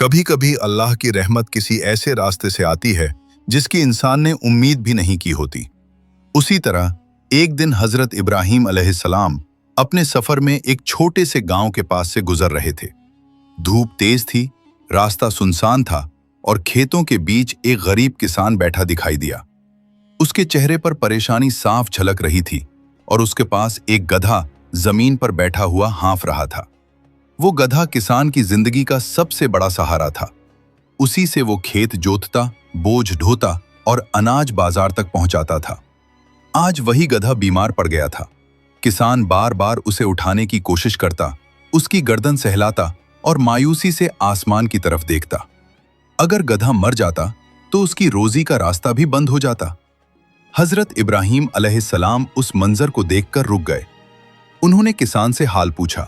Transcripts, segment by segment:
कभी कभी अल्लाह की रहमत किसी ऐसे रास्ते से आती है जिसकी इंसान ने उम्मीद भी नहीं की होती। उसी तरह एक दिन हजरत इब्राहीम अलैहिस्सलाम अपने सफर में एक छोटे से गांव के पास से गुजर रहे थे। धूप तेज थी, रास्ता सुनसान था और खेतों के बीच एक गरीब किसान बैठा दिखाई दिया। उसके चेहरे पर परेशानी साफ झलक रही थी और उसके पास एक गधा जमीन पर बैठा हुआ हाँफ रहा था। वो गधा किसान की जिंदगी का सबसे बड़ा सहारा था। उसी से वो खेत जोतता, बोझ ढोता और अनाज बाजार तक पहुंचाता था। आज वही गधा बीमार पड़ गया था। किसान बार बार उसे उठाने की कोशिश करता, उसकी गर्दन सहलाता और मायूसी से आसमान की तरफ देखता। अगर गधा मर जाता तो उसकी रोजी का रास्ता भी बंद हो जाता। हजरत इब्राहीम अलैहिस्सलाम उस मंजर को देखकर रुक गए। उन्होंने किसान से हाल पूछा।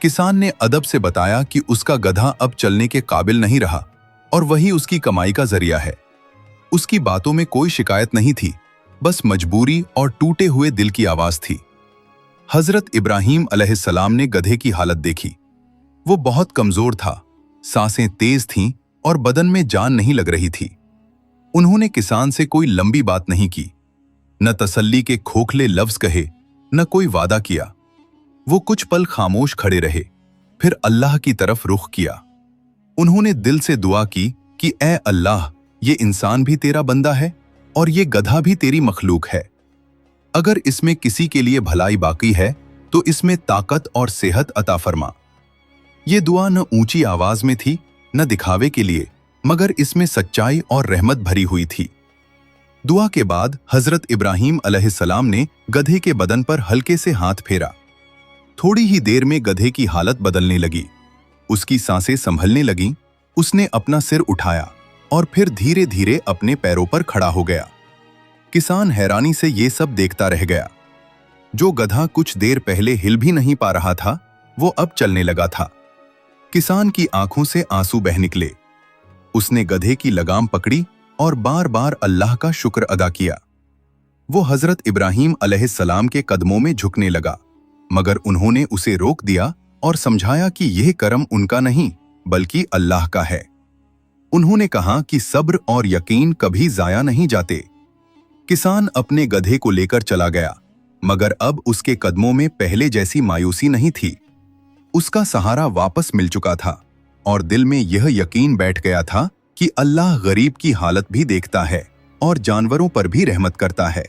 किसान ने अदब से बताया कि उसका गधा अब चलने के काबिल नहीं रहा और वही उसकी कमाई का जरिया है। उसकी बातों में कोई शिकायत नहीं थी, बस मजबूरी और टूटे हुए दिल की आवाज थी। हजरत इब्राहीम अलैहिस्सलाम ने गधे की हालत देखी। वो बहुत कमजोर था, सांसें तेज थीं और बदन में जान नहीं लग रही थी। उन्होंने किसान से कोई लंबी बात नहीं की, न तसल्ली के खोखले लफ्ज कहे, न कोई वादा किया। वो कुछ पल खामोश खड़े रहे, फिर अल्लाह की तरफ रुख किया। उन्होंने दिल से दुआ की कि ऐ अल्लाह, ये इंसान भी तेरा बंदा है और ये गधा भी तेरी मखलूक है। अगर इसमें किसी के लिए भलाई बाकी है तो इसमें ताकत और सेहत अता फरमा। ये दुआ न ऊंची आवाज में थी, न दिखावे के लिए, मगर इसमें सच्चाई और रहमत भरी हुई थी। दुआ के बाद हजरत इब्राहीम अलैहिस्सलाम ने गधे के बदन पर हल्के से हाथ फेरा। थोड़ी ही देर में गधे की हालत बदलने लगी। उसकी सांसें संभलने लगीं। उसने अपना सिर उठाया और फिर धीरे धीरे अपने पैरों पर खड़ा हो गया। किसान हैरानी से ये सब देखता रह गया। जो गधा कुछ देर पहले हिल भी नहीं पा रहा था, वो अब चलने लगा था। किसान की आंखों से आंसू बह निकले। उसने गधे की लगाम पकड़ी और बार बार अल्लाह का शुक्र अदा किया। वो हजरत इब्राहीम अलैहिस्सलाम के कदमों में झुकने लगा, मगर उन्होंने उसे रोक दिया और समझाया कि यह करम उनका नहीं बल्कि अल्लाह का है। उन्होंने कहा कि सब्र और यकीन कभी जाया नहीं जाते। किसान अपने गधे को लेकर चला गया, मगर अब उसके कदमों में पहले जैसी मायूसी नहीं थी। उसका सहारा वापस मिल चुका था और दिल में यह यकीन बैठ गया था कि अल्लाह गरीब की हालत भी देखता है और जानवरों पर भी रहमत करता है।